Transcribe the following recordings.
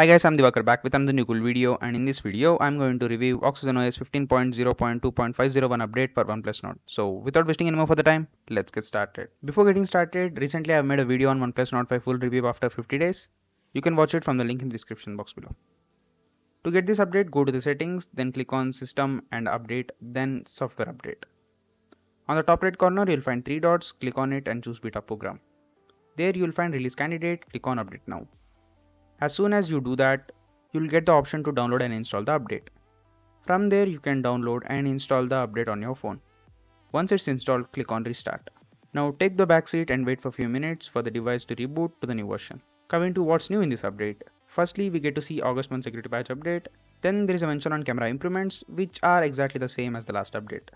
Hi guys, I'm Diwakar back with another new cool video, and in this video I'm going to review Oxygen OS 15.0.2.501 update for OnePlus Nord. So without wasting any more further time, let's get started. Before getting started, recently I've made a video on OnePlus Nord 5 full review after 50 days. You can watch it from the link in the description box below. To get this update, go to the settings, then click on System and Update, then Software Update. On the top right corner you'll find 3 dots, click on it and choose Beta Program. There you'll find Release Candidate, click on Update Now. As soon as you do that, you'll get the option to download and install the update. From there, you can download and install the update on your phone. Once it's installed, click on Restart. Now take the back seat and wait for a few minutes for the device to reboot to the new version. Coming to what's new in this update. Firstly, we get to see August 1 security patch update. Then there is a mention on camera improvements, which are exactly the same as the last update.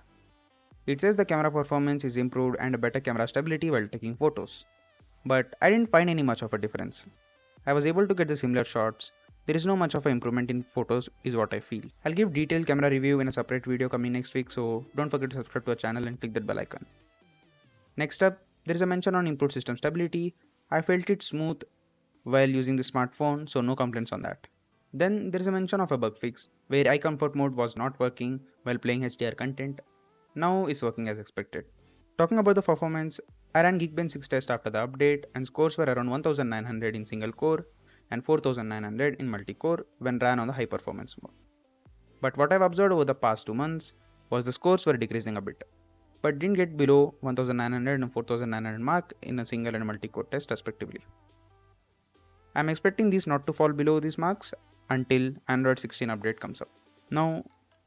It says the camera performance is improved and a better camera stability while taking photos. But I didn't find any much of a difference. I was able to get the similar shots. There is no much of an improvement in photos is what I feel. I'll give detailed camera review in a separate video coming next week, so don't forget to subscribe to our channel and click that bell icon. Next up, there is a mention on improved system stability. I felt it smooth while using the smartphone, so no complaints on that. Then there is a mention of a bug fix where eye comfort mode was not working while playing HDR content. Now it's working as expected. Talking about the performance, I ran Geekbench 6 test after the update and scores were around 1900 in single core and 4900 in multi-core when ran on the high performance mode. But what I've observed over the past 2 months was the scores were decreasing a bit, but didn't get below 1900 and 4900 mark in a single and multi-core test respectively. I'm expecting these not to fall below these marks until Android 16 update comes up. Now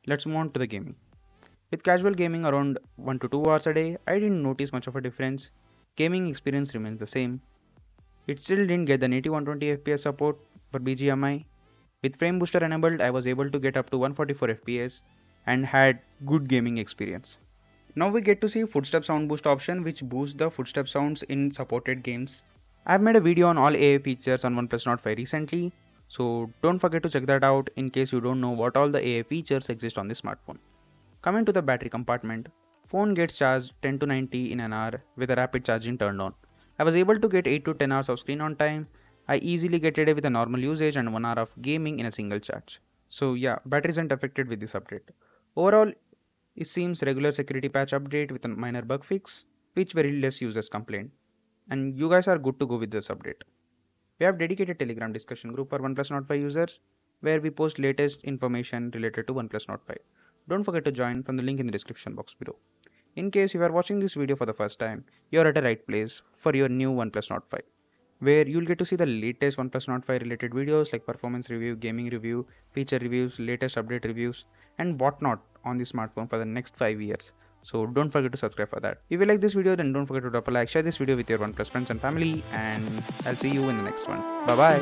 let's move on to the gaming. With casual gaming around 1 to 2 hours a day, I didn't notice much of a difference. Gaming experience remains the same. It still didn't get the native 120 FPS support for BGMI. With frame booster enabled, I was able to get up to 144 FPS and had good gaming experience. Now we get to see footstep sound boost option, which boosts the footstep sounds in supported games. I've made a video on all AI features on OnePlus Nord 5 recently, so don't forget to check that out in case you don't know what all the AI features exist on this smartphone. Coming to the battery compartment, phone gets charged 10 to 90 in an hour with a rapid charging turned on. I was able to get 8 to 10 hours of screen on time. I easily get a day with a normal usage and 1 hour of gaming in a single charge. So yeah, battery isn't affected with this update. Overall, it seems regular security patch update with a minor bug fix, which very less users complained. And you guys are good to go with this update. We have dedicated Telegram discussion group for OnePlus Nord 5 users where we post latest information related to OnePlus Nord 5. Don't forget to join from the link in the description box below. In case you are watching this video for the first time, you are at the right place for your new OnePlus Nord 5, where you'll get to see the latest OnePlus Nord 5 related videos like performance review, gaming review, feature reviews, latest update reviews, and whatnot on the smartphone for the next 5 years. So don't forget to subscribe for that. If you like this video, then don't forget to drop a like, share this video with your OnePlus friends and family, and I'll see you in the next one. Bye bye.